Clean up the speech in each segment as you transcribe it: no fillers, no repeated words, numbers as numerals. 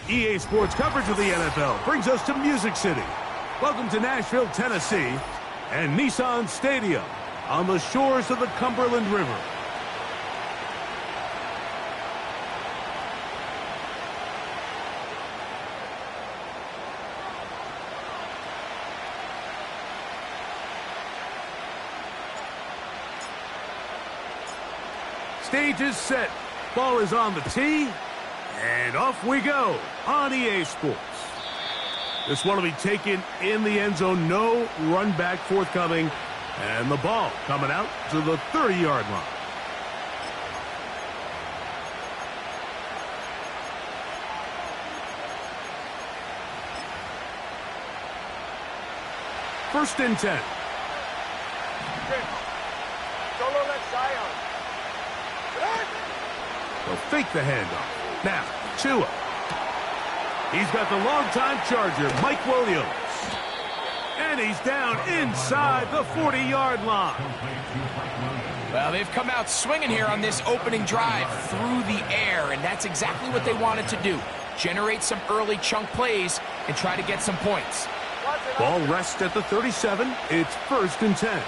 EA Sports coverage of the NFL brings us to Music City. Welcome to Nashville, Tennessee, and Nissan Stadium on the shores of the Cumberland River. Stage is set. Ball is on the tee. And off we go on EA Sports. This one will be taken in the end zone. No run back forthcoming. And the ball coming out to the 30-yard line. First and 10. They'll fake the handoff. Now, Tua. He's got the longtime Charger, Mike Williams. And he's down inside the 40-yard line. Well, they've come out swinging here on this opening drive through the air, and that's exactly what they wanted to do. Generate some early chunk plays and try to get some points. Ball rests at the 37. It's first and 10.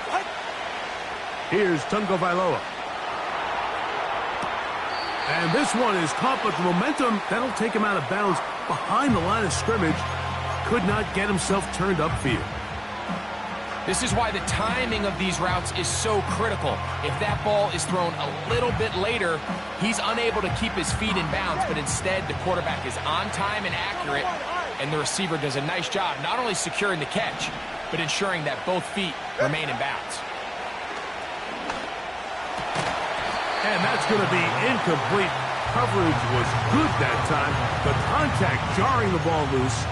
Here's Tungo Vailoa. And this one is caught, but the momentum, that'll take him out of bounds behind the line of scrimmage. Could not get himself turned upfield. This is why the timing of these routes is so critical. If that ball is thrown a little bit later, he's unable to keep his feet in bounds, but instead the quarterback is on time and accurate, and the receiver does a nice job not only securing the catch, but ensuring that both feet remain in bounds. And that's going to be incomplete. Coverage was good that time. The contact jarring the ball loose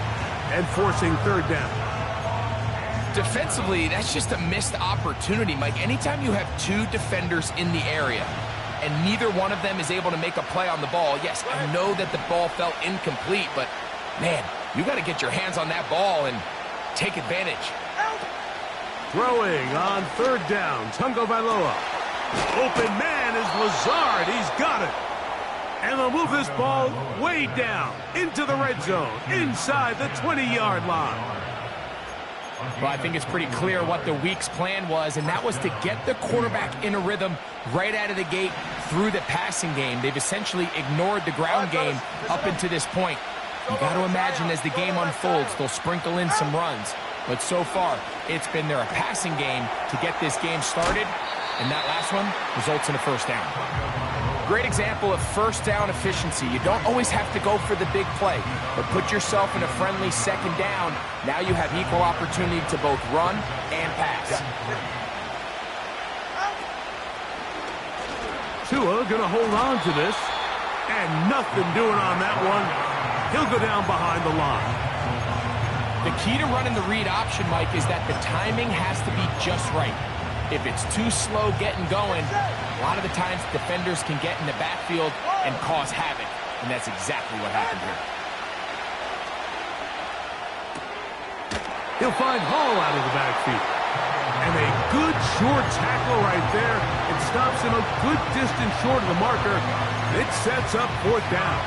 and forcing third down. Defensively, that's just a missed opportunity, Mike. Anytime you have two defenders in the area and neither one of them is able to make a play on the ball, yes, I know that the ball felt incomplete, but, man, you got to get your hands on that ball and take advantage. Throwing on third down, Tungo Vailoa. Open man is Lazard. He's got it. And they'll move this ball way down into the red zone, inside the 20-yard line. Well, I think it's pretty clear what the week's plan was, and that was to get the quarterback in a rhythm right out of the gate through the passing game. They've essentially ignored the ground game up until this point. You got to imagine as the game unfolds, they'll sprinkle in some runs. But so far, it's been their passing game to get this game started. And that last one results in a first down. Great example of first down efficiency. You don't always have to go for the big play, but put yourself in a friendly second down. Now you have equal opportunity to both run and pass. Tua going to hold on to this, and nothing doing on that one. He'll go down behind the line. The key to running the read option, Mike, is that the timing has to be just right. If it's too slow getting going, a lot of the times defenders can get in the backfield and cause havoc, and that's exactly what happened here. He'll find Hall out of the backfield. And a good short tackle right there. It stops him a good distance short of the marker. It sets up fourth down.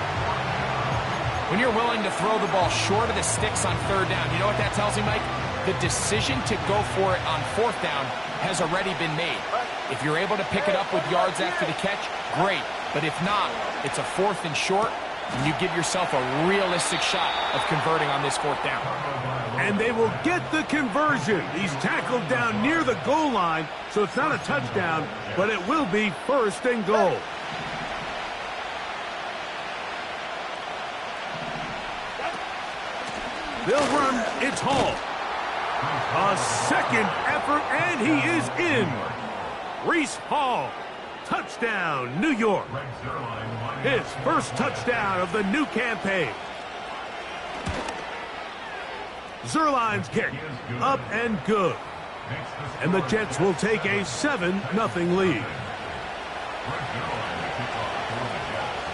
When you're willing to throw the ball short of the sticks on third down, you know what that tells me, Mike? The decision to go for it on fourth down has already been made. If you're able to pick it up with yards after the catch, great. But if not, it's a fourth and short, and you give yourself a realistic shot of converting on this fourth down. And they will get the conversion. He's tackled down near the goal line, so it's not a touchdown, but it will be first and goal. They'll run. It's Hall. A second effort, and he is in. Reese Hall, touchdown, New York. His first touchdown of the new campaign. Zuerlein's kick, up and good. And the Jets will take a 7-0 lead.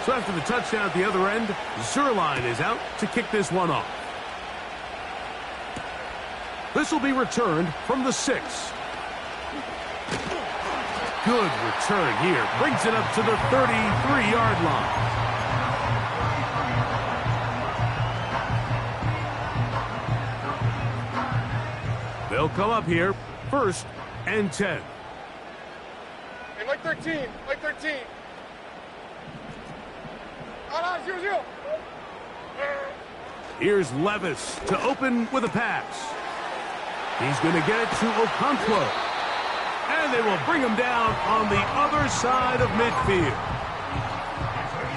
So after the touchdown at the other end, Zuerlein is out to kick this one off. This will be returned from the 6. Good return here. Brings it up to the 33-yard line. They'll come up here, 1st and 10. Hey, like 13, like 13. Oh, no, 0-0. Here's Levis to open with a pass. He's going to get it to Okonkwo. And they will bring him down on the other side of midfield.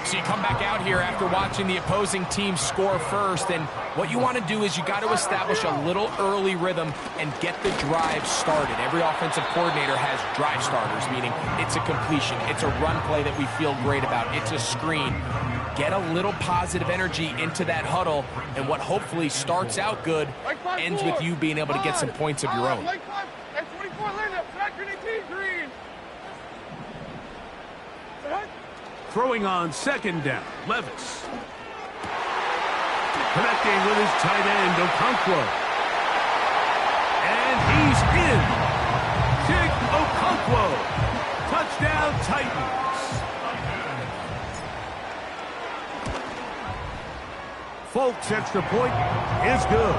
So you come back out here after watching the opposing team score first, and what you want to do is you got to establish a little early rhythm and get the drive started. Every offensive coordinator has drive starters, meaning it's a completion, it's a run play that we feel great about, it's a screen. Get a little positive energy into that huddle, and what hopefully starts out good ends with you being able to get some points of your own. Throwing on 2nd down, Levis. Connecting with his tight end, Okonkwo. And he's in. Jig Okonkwo. Touchdown, Titans. Folks' extra point is good.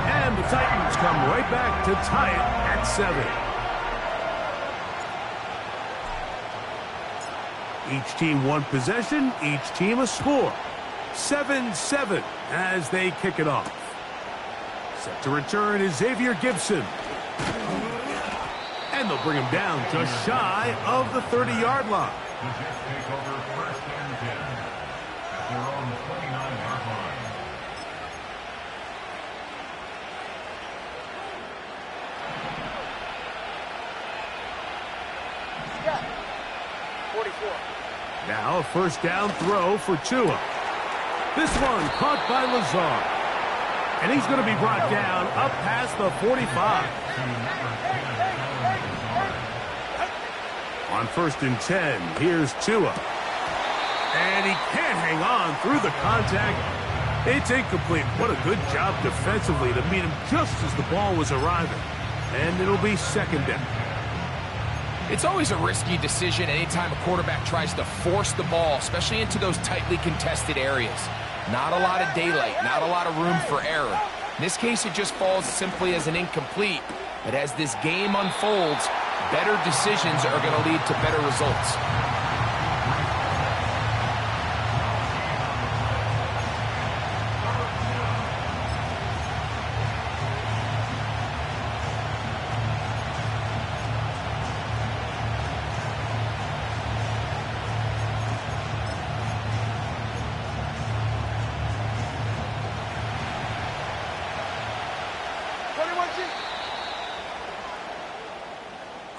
And the Titans come right back to tie it at 7. Each team one possession, each team a score. 7-7 as they kick it off. Set to return is Xavier Gibson. And they'll bring him down just shy of the 30-yard line. Now a 1st down throw for Tua. This one caught by Lazard. And he's going to be brought down up past the 45. On 1st and 10, here's Tua. And he can't hang on through the contact. It's incomplete. What a good job defensively to meet him just as the ball was arriving. And it'll be 2nd down. It's always a risky decision anytime a quarterback tries to force the ball, especially into those tightly contested areas. Not a lot of daylight, not a lot of room for error. In this case, it just falls simply as an incomplete. But as this game unfolds, better decisions are going to lead to better results.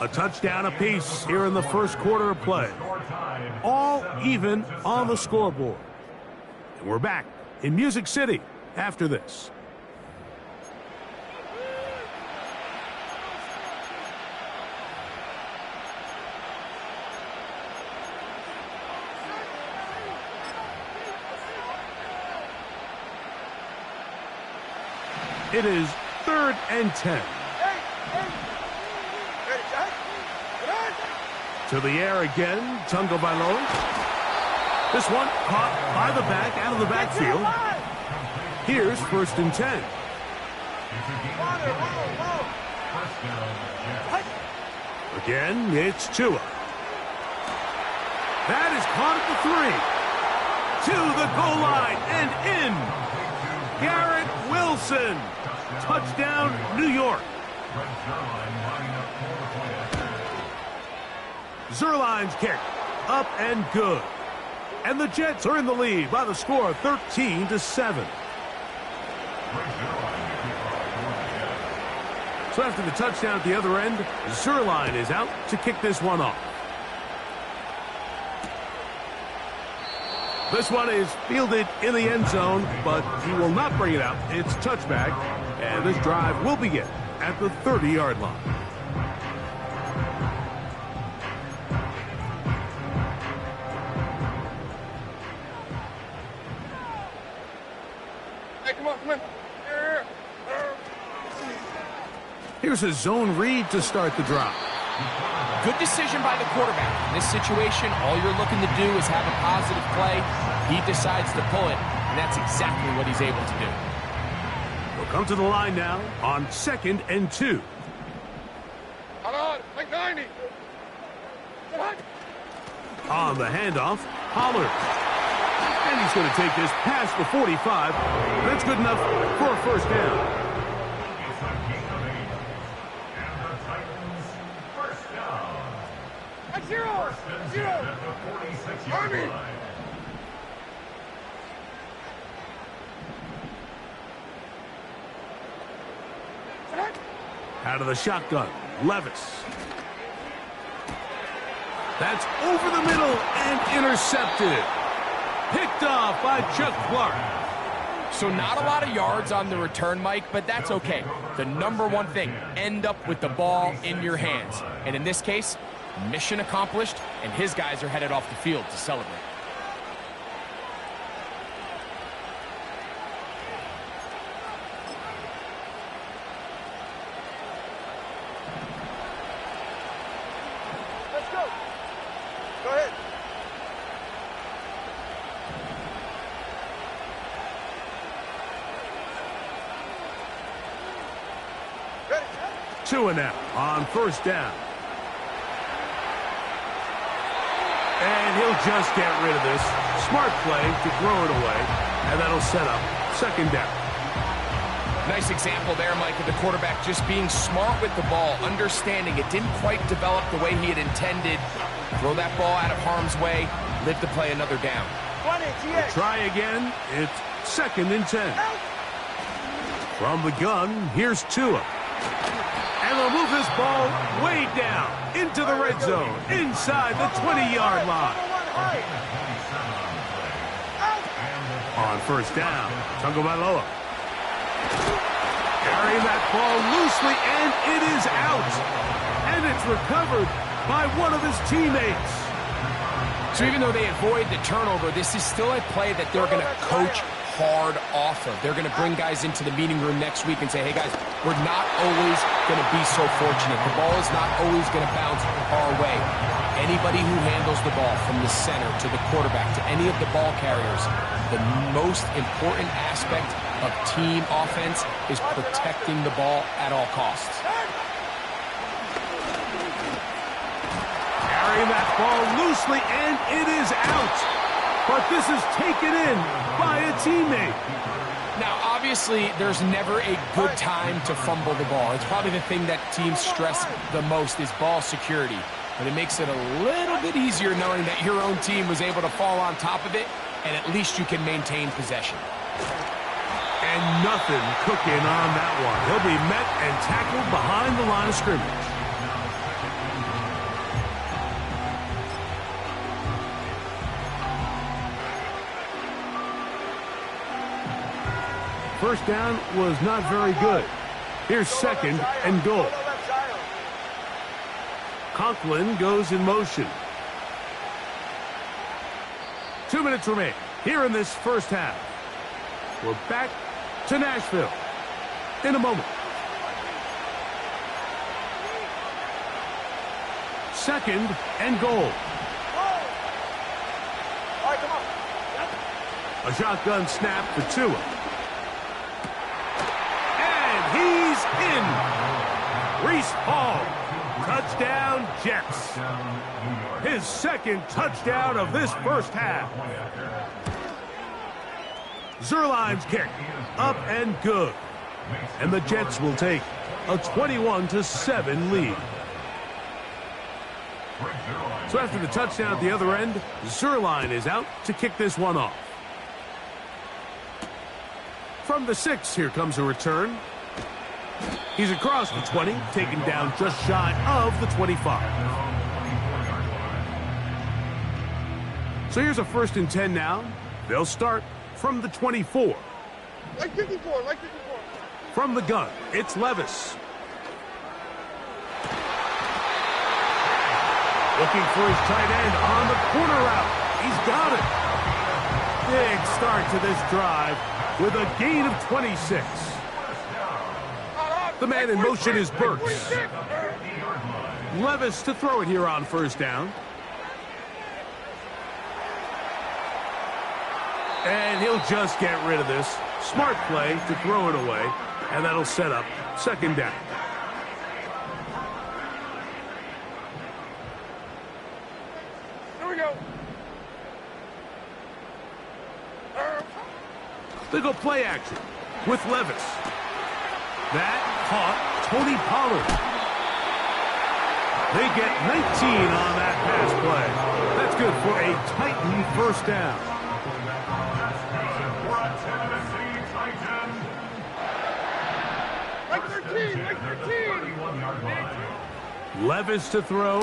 A touchdown apiece here in the 1st quarter of play. All even on the scoreboard. And we're back in Music City after this. It is 3rd and 10. To the air again, Tungo Bailon. This one caught by the back, out of the backfield. Here's 1st and 10. Again, it's Tua. That is caught at the 3. To the goal line and in. Garrett Wilson. Touchdown, New York. Zerline's kick, up and good. And the Jets are in the lead by the score of 13-7. So after the touchdown at the other end, Zerline is out to kick this one off. This one is fielded in the end zone, but he will not bring it out. It's touchback, and this drive will begin at the 30-yard line. Here's a zone read to start the drive. Good decision by the quarterback. In this situation, all you're looking to do is have a positive play. He decides to pull it, and that's exactly what he's able to do. come to the line now on 2nd and 2. Hold on, like 90. On the handoff, Pollard. And he's going to take this past the 45. That's good enough for a first down. Zero. Army. Out of the shotgun, Levis. That's over the middle and intercepted. Picked off by Chuck Clark. So not a lot of yards on the return, Mike, but that's okay. The number one thing, end up with the ball in your hands. And in this case, mission accomplished, and his guys are headed off the field to celebrate. Let's go. Go ahead. Ready. 2 and out on first down. And he'll just get rid of this. Smart play to throw it away. And that'll set up 2nd down. Nice example there, Mike, of the quarterback just being smart with the ball, understanding it didn't quite develop the way he had intended. Throw that ball out of harm's way, live to play another down. Try again. It's 2nd and 10. From the gun, here's Tua. And they'll move this ball way down into the red zone, inside the 20-yard line. On first down, Tagovailoa. Carrying that ball loosely, and it is out. And it's recovered by one of his teammates. So even though they avoid the turnover, this is still a play that they're going to coach hard off of. They're going to bring guys into the meeting room next week and say, hey, guys, we're not always going to be so fortunate. The ball is not always going to bounce our way. Anybody who handles the ball from the center to the quarterback to any of the ball carriers, the most important aspect of team offense is protecting the ball at all costs. Carrying that ball loosely, and it is out. But this is taken in by a teammate. Now, obviously, there's never a good time to fumble the ball. It's probably the thing that teams stress the most is ball security. But it makes it a little bit easier knowing that your own team was able to fall on top of it, and at least you can maintain possession. And nothing cooking on that one. He'll be met and tackled behind the line of scrimmage. First down was not very good. Here's 2nd and goal. Conklin goes in motion. 2 minutes remain here in this first half. We're back to Nashville in a moment. 2nd and goal. All right, come on. A shotgun snap for Tua. He's in. Reese Hall. Touchdown, Jets. His 2nd touchdown of this first half. Zerline's kick. Up and good. And the Jets will take a 21-7 lead. So after the touchdown at the other end, Zerline is out to kick this one off. From the 6, here comes a return. He's across the 20, taken down just shy of the 25. So here's a 1st and 10 now. They'll start from the 24. Like 54, like 54. From the gun, it's Levis. Looking for his tight end on the corner route. He's got it. Big start to this drive with a gain of 26. The man in motion is Burks. Levis to throw it here on first down. And he'll just get rid of this. Smart play to throw it away, and that'll set up second down. Here we go. They go play action with Levis. That caught Tony Pollard. They get 19 on that pass play. That's good for a Titan first down. Like 13, like 13. Levis to throw.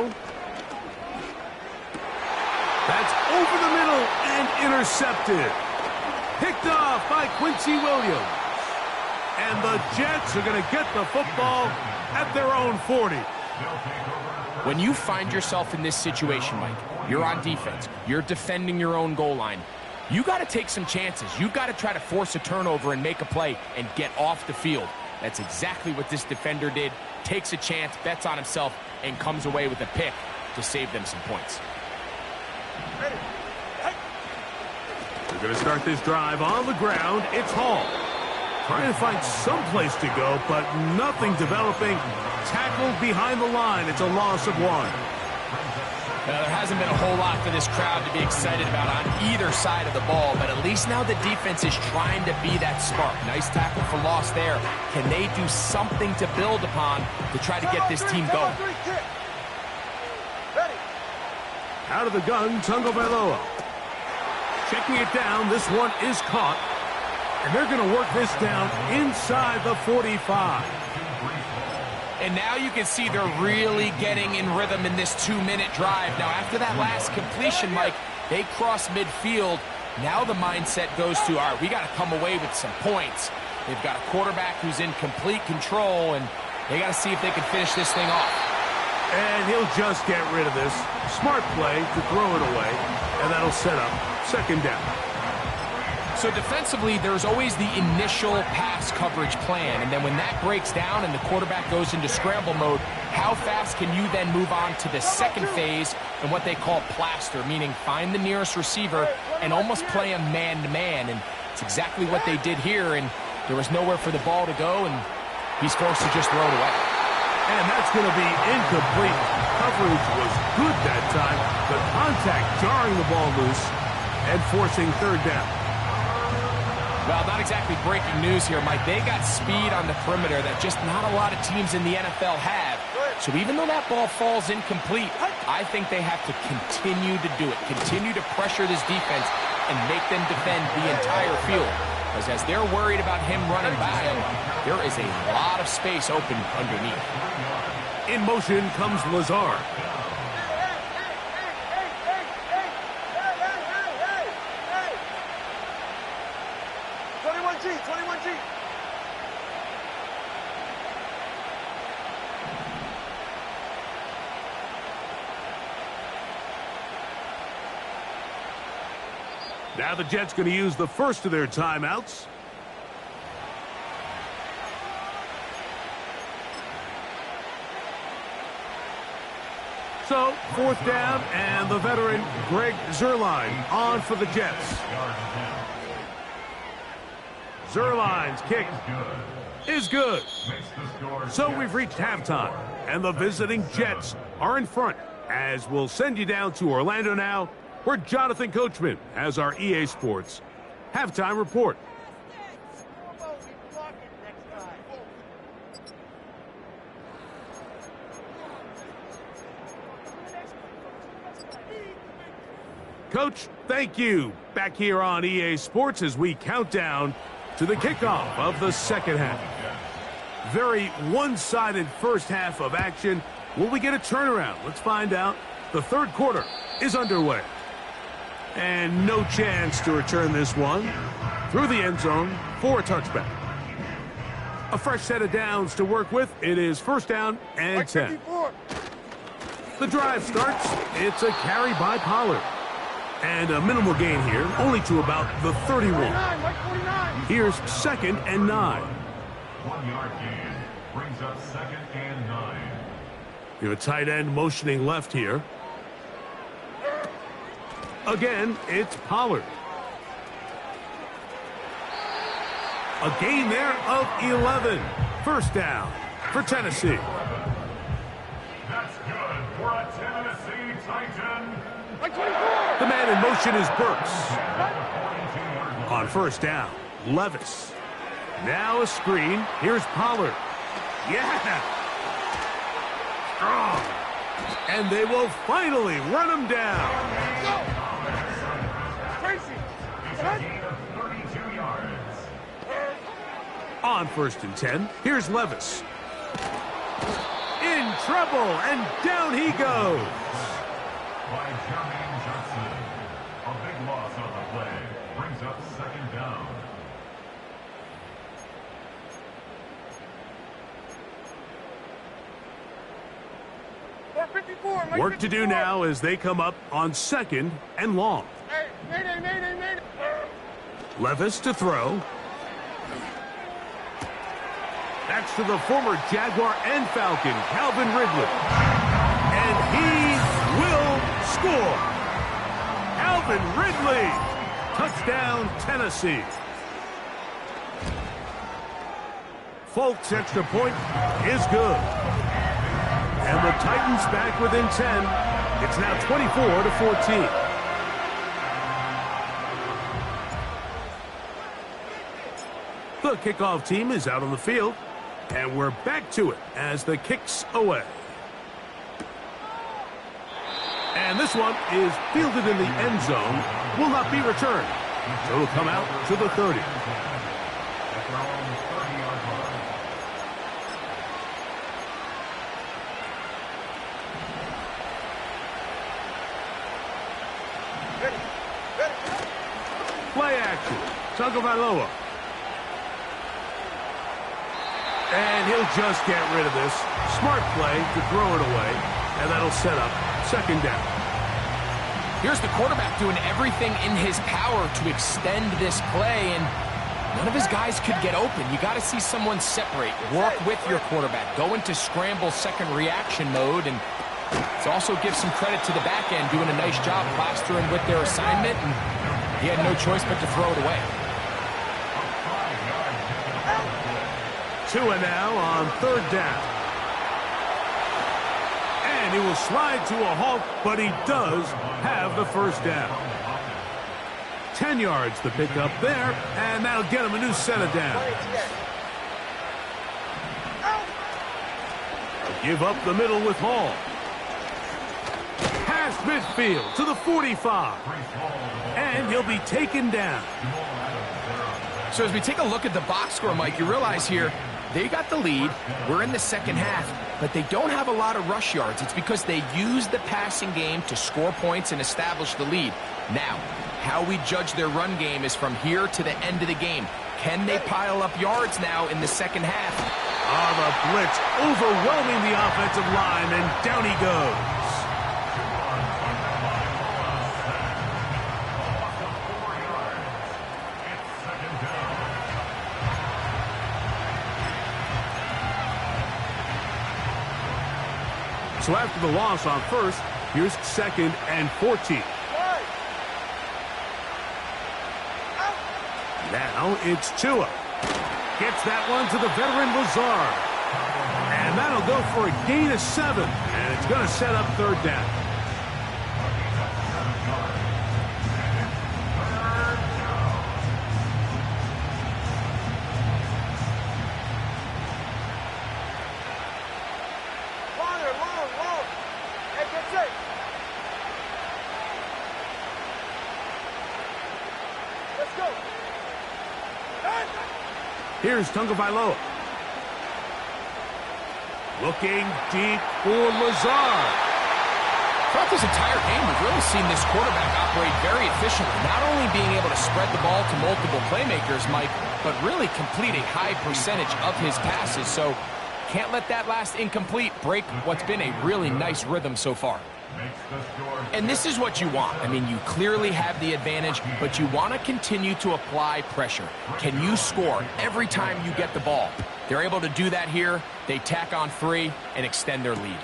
That's over the middle and intercepted. Picked off by Quincy Williams. And the Jets are going to get the football at their own 40. When you find yourself in this situation, Mike, you're on defense, you're defending your own goal line, you got to take some chances. You've got to try to force a turnover and make a play and get off the field. That's exactly what this defender did. Takes a chance, bets on himself, and comes away with a pick to save them some points. They're going to start this drive on the ground. It's Hall. Trying to find some place to go, but nothing developing. Tackled behind the line. It's a loss of 1. Now, there hasn't been a whole lot for this crowd to be excited about on either side of the ball, but at least now the defense is trying to be that spark. Nice tackle for loss there. Can they do something to build upon to try to get this team going? Out of the gun, Tagovailoa. Checking it down. This one is caught. And they're going to work this down inside the 45. And now you can see they're really getting in rhythm in this 2-minute drive. Now, after that last completion, Mike, they cross midfield. Now the mindset goes to, all right, we got to come away with some points. They've got a quarterback who's in complete control, and they got to see if they can finish this thing off. And he'll just get rid of this. Smart play to throw it away, and that'll set up second down. So defensively, there's always the initial pass coverage plan, and then when that breaks down and the quarterback goes into scramble mode, how fast can you then move on to the second phase and what they call plaster, meaning find the nearest receiver and almost play a man-to-man, and it's exactly what they did here, and there was nowhere for the ball to go, and he's forced to just throw it away. And that's going to be incomplete. Coverage was good that time. The contact jarring the ball loose and forcing third down. Well, not exactly breaking news here, Mike. They got speed on the perimeter that just not a lot of teams in the NFL have. So even though that ball falls incomplete, I think they have to continue to do it, continue to pressure this defense and make them defend the entire field. Because as they're worried about him running by them, there is a lot of space open underneath. In motion comes Lazard. Now the Jets going to use the first of their timeouts. So, fourth down, and the veteran Greg Zuerlein on for the Jets. Zuerlein's kick is good. So we've reached halftime, and the visiting Jets are in front, as we'll send you down to Orlando now, where Jonathan Coachman has our EA Sports halftime report. Coach, thank you. Back here on EA Sports as we count down to the kickoff of the second half. Very one-sided first half of action. Will we get a turnaround? Let's find out. The third quarter is underway. And no chance to return this one through the end zone for a touchback. A fresh set of downs to work with. It is first down and 10. The drive starts. It's a carry by Pollard. And a minimal gain here, only to about the 31. Here's second and 9. 1 yard gain brings up second and 9. You have a tight end motioning left here. Again, it's Pollard. A gain there of 11. First down for Tennessee. That's good for a Tennessee Titan. Like 24. The man in motion is Burks. On first down, Levis. Now a screen. Here's Pollard. Yeah! Strong. And they will finally run him down. Go. Tracy. It's a gain of 32 yards. On first and 10, here's Levis. In trouble, and down he goes. By Jermaine Johnson. A big loss on the play. Brings up second down. Work to do now as they come up on second and long. Hey, mayday. Levis to throw. That's to the former Jaguar and Falcon, Calvin Ridley. And he will score. Calvin Ridley. Touchdown, Tennessee. Folks' extra point is good. And the Titans back within 10. It's now 24-14. The kickoff team is out on the field. And we're back to it as the kick's away. And this one is fielded in the end zone. Will not be returned. So it'll come out to the 30. Play action. Tagovailoa. And he'll just get rid of this. Smart play to throw it away. And that'll set up second down. Here's the quarterback doing everything in his power to extend this play, and none of his guys could get open. You got to see someone separate, work with your quarterback, go into scramble second reaction mode, and it also gives some credit to the back end doing a nice job plastering with their assignment, and he had no choice but to throw it away. Tua now on third down. And he will slide to a halt, but he does have the first down. 10 yards to pick up there, and that'll get him a new set of downs. Give up the middle with Hall. Past midfield to the 45. And he'll be taken down. So as we take a look at the box score, Mike, you realize here, they got the lead. We're in the second half, but they don't have a lot of rush yards. It's because they use the passing game to score points and establish the lead. Now, how we judge their run game is from here to the end of the game. Can they pile up yards now in the second half? The blitz overwhelming the offensive line, and down he goes. So after the loss on first, here's second and 14. Now it's Tua. Gets that one to the veteran Lazard. And that'll go for a gain of 7. And it's going to set up third down. Here's Tagovailoa. Looking deep for Lazard. Throughout this entire game, we've really seen this quarterback operate very efficiently. Not only being able to spread the ball to multiple playmakers, Mike, but really complete a high percentage of his passes. So can't let that last incomplete break what's been a really nice rhythm so far. And this is what you want. I mean, you clearly have the advantage, but you want to continue to apply pressure. Can you score every time you get the ball? They're able to do that here. They tack on 3 and extend their lead.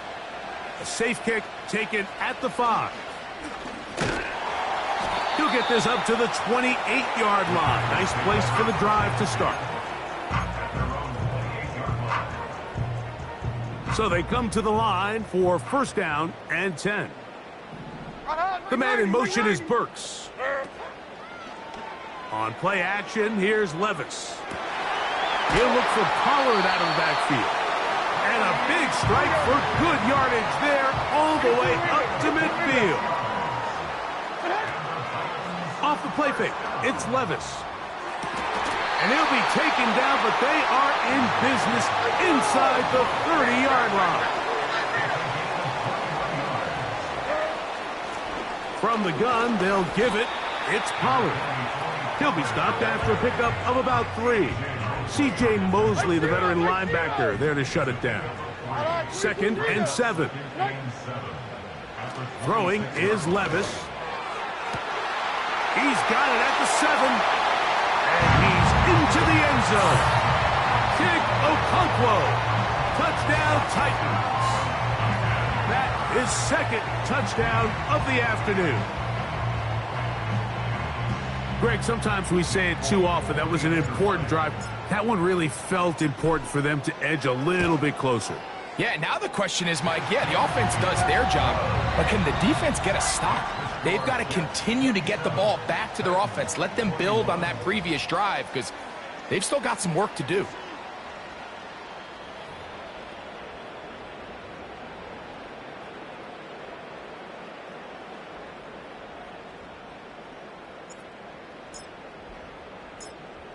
A safe kick taken at the 5. He'll get this up to the 28-yard line. Nice place for the drive to start. So they come to the line for first down and 10. The man in motion is Burks. On play action, here's Levis. He'll look for Pollard out of the backfield. And a big strike for good yardage there all the way up to midfield. Off the play fake, it's Levis. And he'll be taken down, but they are in business inside the 30-yard line. From the gun, they'll give it. It's Pollard. He'll be stopped after a pickup of about 3. C.J. Mosley, the veteran linebacker, there to shut it down. 2nd and 7. Throwing is Levis. He's got it at the 7. And he's into the end zone. Kick Okonkwo. Touchdown Titans. That is 2nd touchdown of the afternoon. Greg, sometimes we say it too often. That was an important drive. That one really felt important for them to edge a little bit closer. Yeah, now the question is, Mike, the offense does their job, but can the defense get a stop? They've got to continue to get the ball back to their offense. Let them build on that previous drive because they've still got some work to do.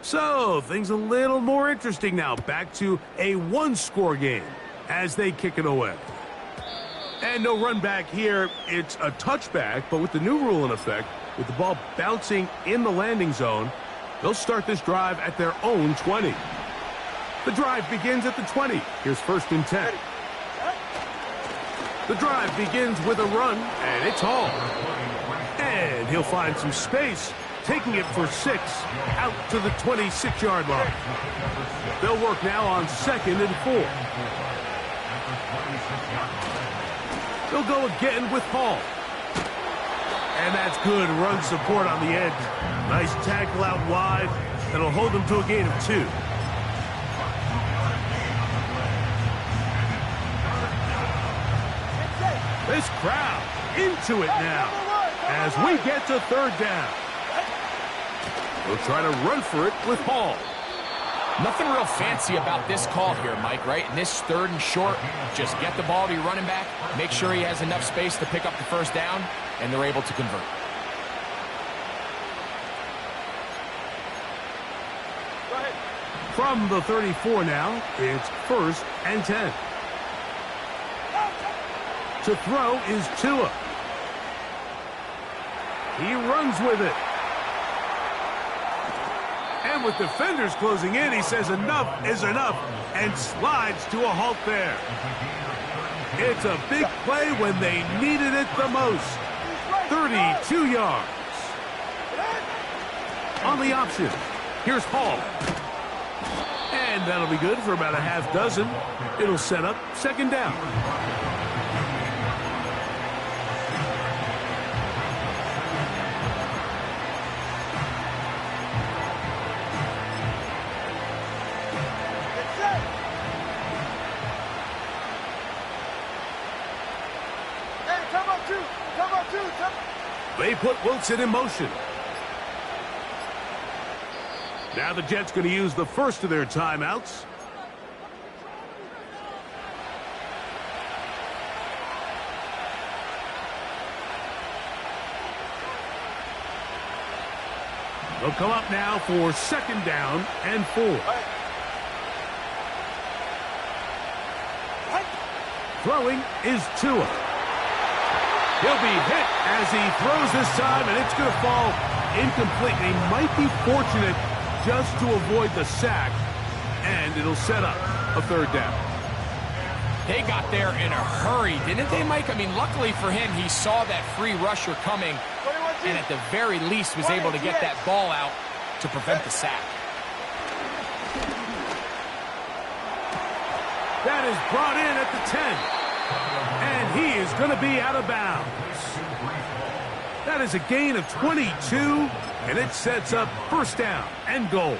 So, things a little more interesting now. Back to a one-score game as they kick it away. And no run back here. It's a touchback, but with the new rule in effect, with the ball bouncing in the landing zone, they'll start this drive at their own 20. The drive begins at the 20. Here's 1st and 10. The drive begins with a run, and it's Hall. And he'll find some space, taking it for 6 out to the 26-yard line. They'll work now on 2nd and 4. They'll go again with Hall. And that's good run support on the edge. Nice tackle out wide. That'll hold them to a gain of 2. This crowd into it now as we get to 3rd down. They'll try to run for it with Hall. Nothing real fancy about this call here, Mike, right? In this 3rd and short, just get the ball to your running back, make sure he has enough space to pick up the first down, and they're able to convert. From the 34 now, it's 1st and 10. To throw is Tua. He runs with it. And with defenders closing in, he says enough is enough and slides to a halt there. It's a big play when they needed it the most. 32 yards. On the option, here's Hall. And that'll be good for about a half dozen. It'll set up 2nd down. They put Wilson in motion. Now the Jets going to use the first of their timeouts. They'll come up now for 2nd down and 4. Throwing is Tua. He'll be hit as he throws this time, and it's going to fall incomplete. They might be fortunate just to avoid the sack, and it'll set up a 3rd down. They got there in a hurry, didn't they, Mike? I mean, luckily for him, he saw that free rusher coming, and at the very least was able to get that ball out to prevent the sack. That is brought in at the 10. And he is going to be out of bounds. That is a gain of 22, and it sets up 1st down and goal.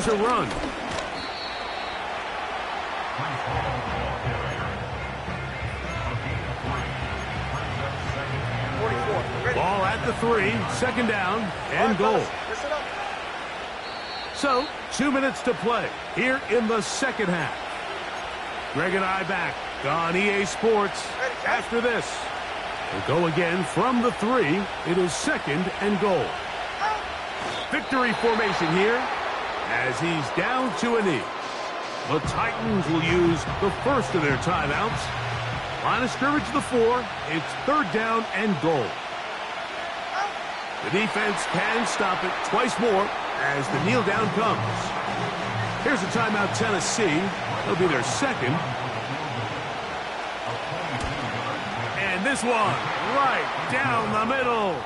Here's a run. Ball at the 3, second down, and goal. So, 2 minutes to play here in the second half. Greg and I back on EA Sports after this. We'll go again from the 3. It is second and goal. Victory formation here as he's down to a knee. The Titans will use the first of their timeouts. Line of scrimmage to the 4. It's third down and goal. The defense can stop it twice more as the kneel down comes. Here's a timeout, Tennessee. It'll be their second. And this one right down the middle.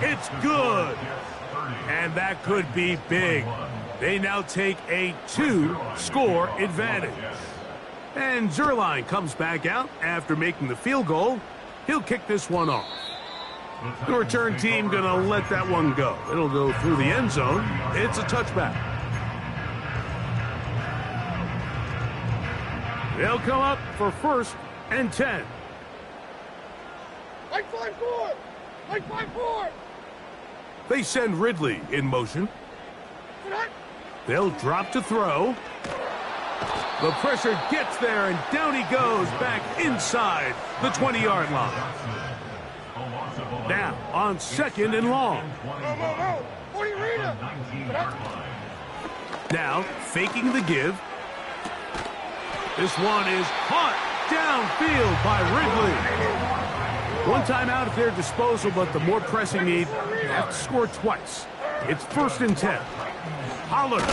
It's good. And that could be big. They now take a 2-score advantage. And Zerline comes back out after making the field goal. He'll kick this one off. The return team going to let that one go. It'll go through the end zone. It's a touchback. They'll come up for first and 10. Like 5-4! Like 5-4! They send Ridley in motion. They'll drop to throw. The pressure gets there, and down he goes back inside the 20-yard line. Now on second and long. Now faking the give. This one is caught downfield by Ridley. One timeout at their disposal, but the more pressing need, they have to score twice. It's first and 10. Pollard.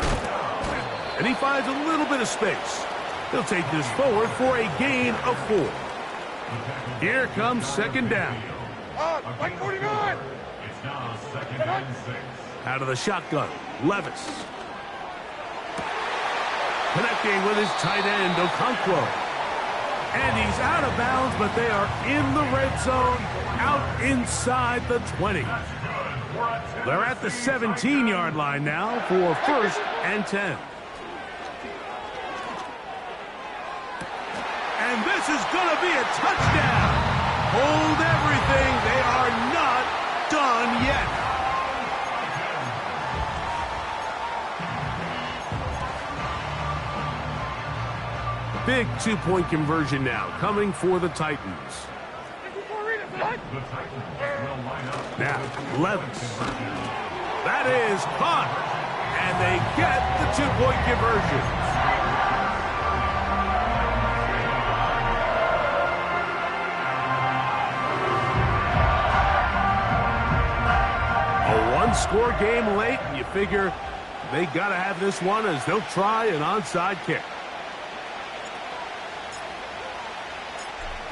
And he finds a little bit of space. He'll take this forward for a gain of 4. Here comes second down. Like 49! It's now second and 6. Out of the shotgun, Levis. Connecting with his tight end, Okonkwo. And he's out of bounds, but they are in the red zone, out inside the 20. They're at the 17-yard line now for first and 10. And this is going to be a touchdown. Hold everything. They are not done yet. Big two-point conversion now coming for the Titans. Now, Levis. That is caught. And they get the two-point conversion. A one-score game late, and you figure they got to have this one as they'll try an onside kick.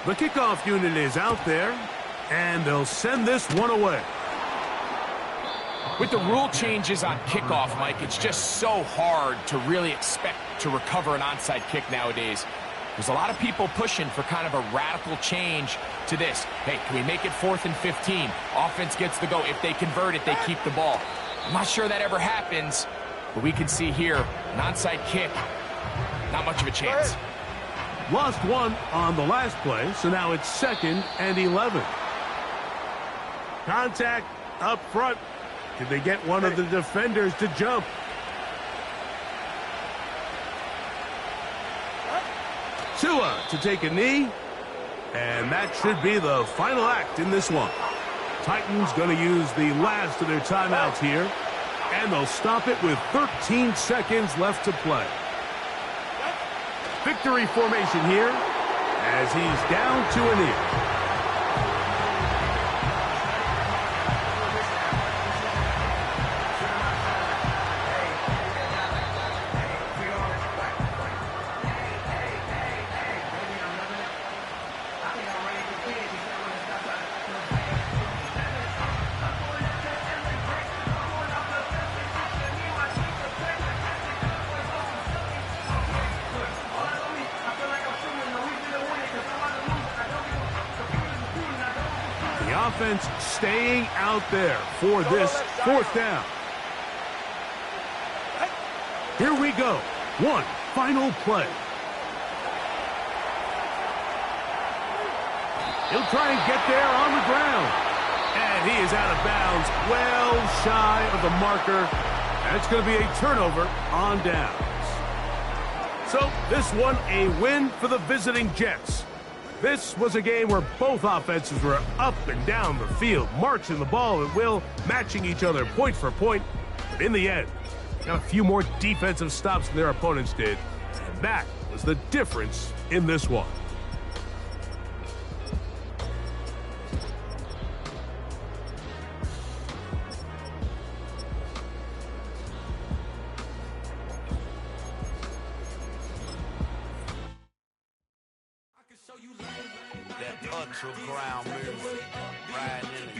The kickoff unit is out there, and they'll send this one away. With the rule changes on kickoff, Mike, it's just so hard to really expect to recover an onside kick nowadays. There's a lot of people pushing for kind of a radical change to this. Hey, can we make it 4th and 15? Offense gets the go. If they convert it, they keep the ball. I'm not sure that ever happens, but we can see here, an onside kick, not much of a chance. Lost one on the last play, so now it's 2nd and 11. Contact up front. Did they get one of the defenders to jump? Tua to take a knee, and that should be the final act in this one. Titans going to use the last of their timeouts here, and they'll stop it with 13 seconds left to play. Victory formation here as he's down to a knee. Offense staying out there for this 4th down. Here we go. One final play. He'll try and get there on the ground. And he is out of bounds, well shy of the marker. That's going to be a turnover on downs. So this one a win for the visiting Jets. This was a game where both offenses were up and down the field, marching the ball at will, matching each other point for point. But in the end, got a few more defensive stops than their opponents did. And that was the difference in this one. That ultra ground music, riding in